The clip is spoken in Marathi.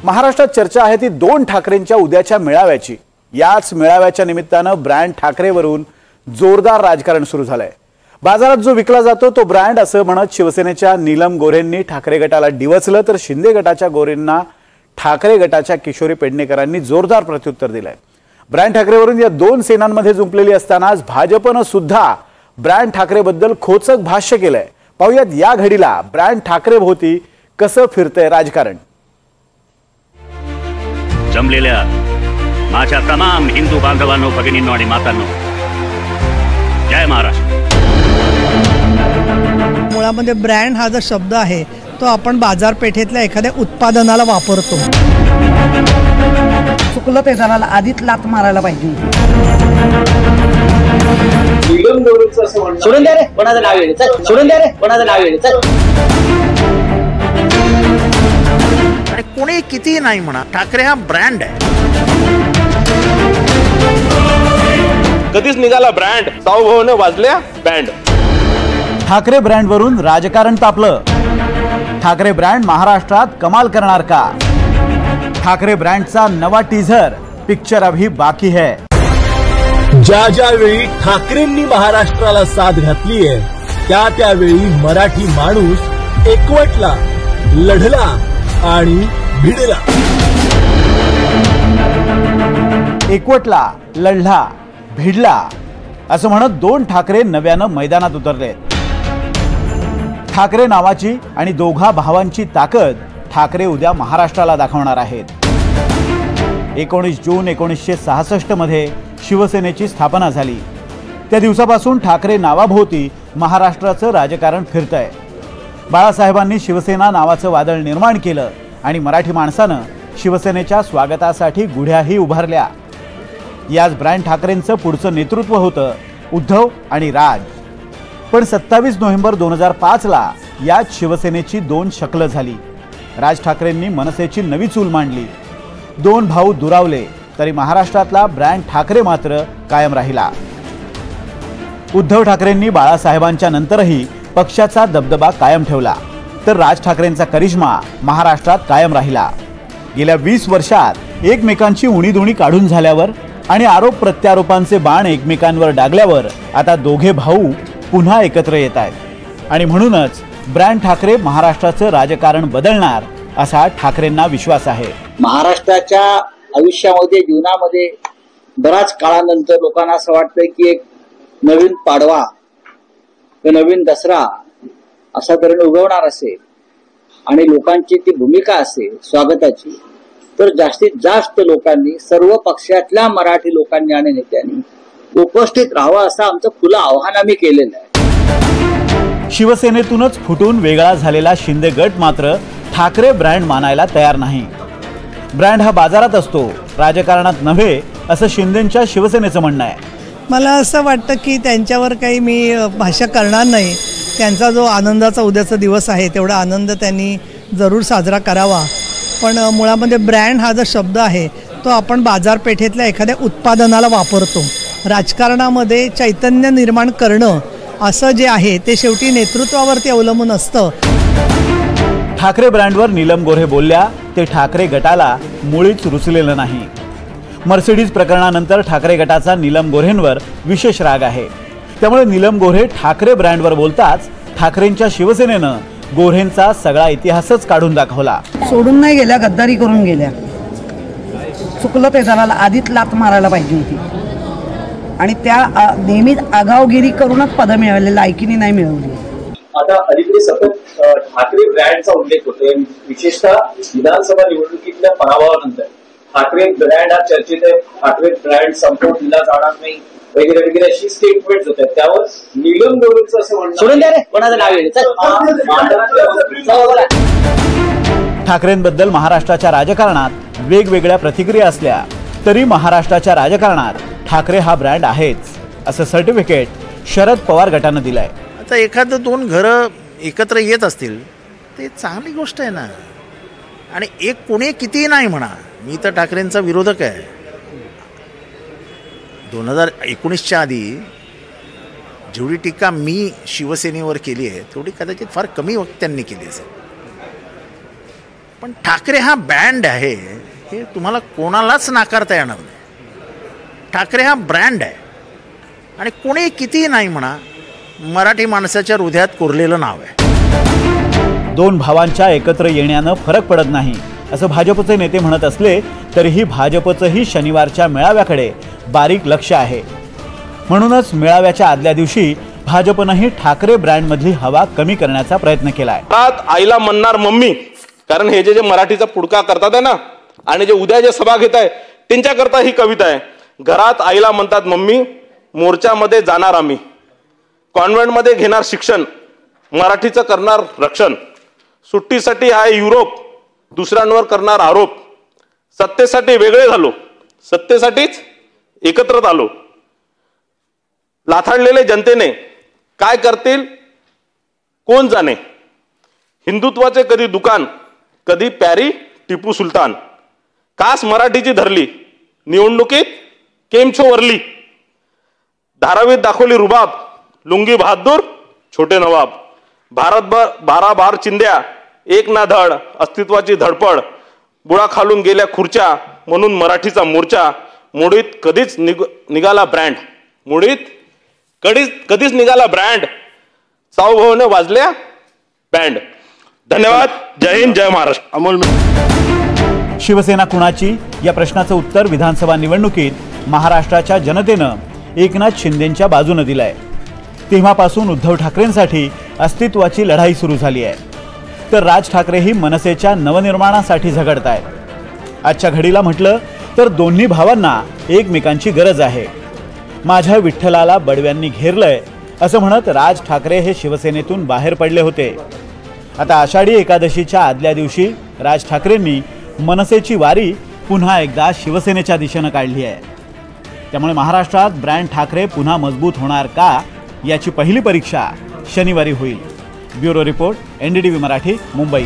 महाराष्ट्रात चर्चा आहे ती दोन ठाकरेंच्या उद्याच्या मेळाव्याची। याच मेळाव्याच्या निमित्तानं ब्रँड ठाकरेवरून जोरदार राजकारण सुरू झालंय। बाजारात जो विकला जातो तो ब्रँड असं म्हणत शिवसेनेच्या नीलम गोऱ्हेंनी ठाकरे गटाला डिवचलं, तर शिंदे गटाच्या गोरेंना ठाकरे गटाच्या किशोरी पेडणेकरांनी जोरदार प्रत्युत्तर दिलंय। ब्रँड ठाकरेवरून या दोन सेनांमध्ये जुंपलेली असतानाच भाजपनं सुद्धा ब्रँड ठाकरेबद्दल खोचक भाष्य केलंय। पाहूयात या घडीला ब्रँड ठाकरे भोवती कसं फिरतंय राजकारण। जमलेल्या माझ्या तमाम हिंदू बांधवांनो, भगिनींनो आणि मातांनो, जय महाराष्ट्र। मुळामध्ये ब्रँड हा जो शब्द आहे तो आपण बाजारपेठेतल्या एखाद्या उत्पादनाला वापरतो। चुकलं ते जणाला आधीच लात मारायला पाहिजे। सोडून द्या रे, कोणाचं नाव येईल, चल सोडून द्या रे, कोणाचं नाव येईल, चल। आणि कोणी किती नाही म्हणा, ठाकरे हा ब्रँड आहे। कधीच निघाला ब्रँड, सावभावाने वाजल्या बँड। ठाकरे ब्रँडवरून राजकारण तापलं। ठाकरे ब्रँड महाराष्ट्रात कमाल करणार का? ठाकरे ब्रँडचा नवा टीझर, पिक्चर अभी बाकी है। ज्या ज्यावेळी ठाकरेंनी महाराष्ट्राला साथ घातली आहे त्यावेळी मराठी माणूस एकवटला, लढला आणि भिडला। एकवटला, लढला, भिडला असं म्हणत दोन ठाकरे नव्यानं मैदानात उतरले। ठाकरे नावाची आणि दोघा भावांची ताकद ठाकरे उद्या महाराष्ट्राला दाखवणार आहेत। 19 जून 1966 मध्ये शिवसेनेची स्थापना झाली। त्या दिवसापासून ठाकरे नावाभोवती महाराष्ट्राचं राजकारण फिरतंय। बाळासाहेबांनी शिवसेना नावाचं वादळ निर्माण केलं आणि मराठी माणसानं शिवसेनेच्या स्वागतासाठी गुढ्याही उभारल्या। याच ब्रँड ठाकरेंचं पुढचं नेतृत्व होतं उद्धव आणि राज। पण 27 नोव्हेंबर 2005 ला याच शिवसेनेची दोन शकलं झाली। राज ठाकरेंनी मनसेची नवी चूल मांडली। दोन भाऊ दुरावले तरी महाराष्ट्रातला ब्रँड ठाकरे मात्र कायम राहिला। उद्धव ठाकरेंनी बाळासाहेबांच्या नंतरही पक्षाचा दबदबा कायम ठेवला, तर राज ठाकरेंचा करिश्मा महाराष्ट्रात कायम राहिला। गेल्या 20 वर्षात एकमेकांची उणीधुणी काढून झाल्यावर आणि आरोप प्रत्यारोपांचे बाण एकमेकांवर डागल्यावर आता दोघे भाऊ पुन्हा एकत्र येत आहेत आणि म्हणूनच ब्रँड ठाकरे महाराष्ट्राचं राजकारण बदलणार असा ठाकरेंना विश्वास आहे। महाराष्ट्राच्या आयुष्यामध्ये, जीवनामध्ये बराच काळानंतर लोकांना असं वाटतंय की एक नवीन पाडवा, नवीन दसरा असा तऱ्हेने उगवणार असेल आणि लोकांची ती भूमिका असेल स्वागताची, तर जास्तीत जास्त लोकांनी, सर्व पक्षातल्या मराठी लोकांनी आणि नेत्यांनी उपस्थित राहावं असं आमचं खुलं आव्हान आम्ही केलेलं आहे। शिवसेनेतूनच फुटून वेगळा झालेला शिंदे गट मात्र ठाकरे ब्रँड मानायला तयार नाही। ब्रँड हा बाजारात असतो, राजकारणात नव्हे असं शिंदेंच्या शिवसेनेचं म्हणणं आहे। मला असं वाटतं की त्यांच्यावर काही मी भाष्य करणार नाही। त्यांचा जो आनंदाचा उद्याचा दिवस आहे तेवढा आनंद त्यांनी जरूर साजरा करावा। पण मुळामध्ये ब्रँड हा जो शब्द आहे तो आपण बाजारपेठेतल्या एखाद्या उत्पादनाला वापरतो। राजकारणामध्ये चैतन्य निर्माण करणं असं जे आहे ते शेवटी नेतृत्वावरती अवलंबून असतं। ठाकरे ब्रँडवर नीलम गोऱ्हे बोलल्या ते ठाकरे गटाला मुळीच रुचलेलं नाही। मर्सिडीज प्रकरणानंतर ठाकरे गटाचा नीलम गोऱ्हेंवर विशेष राग आहे। त्यामुळे नीलम गोऱ्हे ठाकरे ब्रँडवर बोलताच ठाकरेंच्या शिवसेनेनं गोऱ्हेंचा सगळा इतिहासच काढून दाखवला। सोडून नाही गेल्या, गद्दारी करून गेल्या। चुकलं ते जणाला आधीच लात मारायला पाहिजे होती आणि त्या नेहमीच आगावगिरी करूनच पद मिळवले, लायकीने नाही मिळवली। आता अलीकडे सतत ठाकरे ब्रँडचा उल्लेख होतोय, विशेषतः विधानसभा निवडणुकीतल्या पराभवानंतर ठाकरे ब्रँड हा चर्चेत आहे। ठाकरे ब्रँड संपवून दिला जाणार नाही वगैरे वगैरे अशी स्टेटमेंट होत आहेत। त्यावर नीलम गोऱ्हेंचं असं म्हणणं, सोडून द्या रे, कोणाचं नाव येईल, चल। ठाकरेंबद्दल महाराष्ट्राच्या राजकारणात वेगवेगळ्या प्रतिक्रिया असल्या तरी महाराष्ट्राच्या राजकारणात ठाकरे हा ब्रँड आहेच असं सर्टिफिकेट शरद पवार गटानं दिलंय। आता एखादं दोन घरं एकत्र येत असतील ते चांगली गोष्ट आहे ना। आणि एक कोणी किती नाही म्हणा, मी तर ठाकरेंचा विरोधक आहे। 2019च्या आधी जेवढी टीका मी शिवसेनेवर केली आहे तेवढी कदाचित फार कमी वक्त्यांनी केली असेल। पण ठाकरे हा बँड आहे हे तुम्हाला कोणालाच नाकारता येणार नाही. ठाकरे हा ब्रँड आहे आणि कोणी कितीही नाही म्हणा, मराठी माणसाच्या हृदयात कोरलेलं नाव आहे. दोन भावांच्या एकत्र येण्यानं फरक पडत नाही असं भाजपचे नेते म्हणत असले तरीही भाजपचंही शनिवारच्या मेळाव्याकडे बारीक लक्ष आहे. म्हणूनच मेळाव्याच्या आदल्या दिवशी भाजपनंही ठाकरे ब्रँडमधली हवा कमी करण्याचा प्रयत्न केलाय. आईला म्हणणार मम्मी, कारण हे जे मराठीचा पुडका करतात आहे ना, आणि जे उद्या जे सभा घेत आहे त्यांच्याकरता ही कविता आहे. घरात आईला म्हणतात मम्मी, मोर्चामध्ये जाणार आम्ही, कॉन्व्हेंटमध्ये घेणार शिक्षण, मराठीचं करणार रक्षण, सुट्टीसाठी आहे युरोप, दुसऱ्यांवर करणार आरोप, सत्तेसाठी वेगळे झालो, सत्तेसाठीच एकत्रित आलो, लाथाडलेले जनतेने काय करतील कोण जाणे, हिंदुत्वाचे कधी दुकान, कधी प्यारी टिपू सुलतान, कास मराठीची धरली, निवडणुकीत केमछो वरली, धारावीत दाखवली रुबाब, लुंगी बहादूर छोटे नवाब, भारतभर 12 बार चिंध्या, एक ना धड, अस्तित्वाची धडपड, बुडा खालून गेल्या खुर्च्या, म्हणून मराठीचा मोर्चा, मुडीत कधीच निघाला ब्रँड, मुडीत कधीच निघाला ब्रँड, सावभावाने वाजल्या बँड. धन्यवाद. जय हिंद, जय महाराष्ट्र. अमोल. शिवसेना कुणाची या प्रश्नाचं उत्तर विधानसभा निवडणुकीत महाराष्ट्राच्या जनतेनं एकनाथ शिंदेंच्या बाजूने दिलंय. तेव्हापासून उद्धव ठाकरेंसाठी अस्तित्वाची लढाई सुरू झाली आहे, तर राज ठाकरेही मनसेच्या नवनिर्माणासाठी झगडतायत. आजच्या घडीला म्हटलं तर दोन्ही भावांना एकमेकांची गरज आहे. माझ्या विठ्ठलाला बडव्यांनी घेरलंय असं म्हणत राज ठाकरे हे शिवसेनेतून बाहेर पडले होते. आता आषाढी एकादशीच्या आदल्या दिवशी राज ठाकरेंनी मनसेची वारी पुन्हा एकदा शिवसेनेच्या दिशेनं काढली आहे. त्यामुळे महाराष्ट्रात ब्रँड ठाकरे पुन्हा मजबूत होणार का याची पहिली परीक्षा शनिवारी होईल. Bureau report, NDTV Marathi, Mumbai.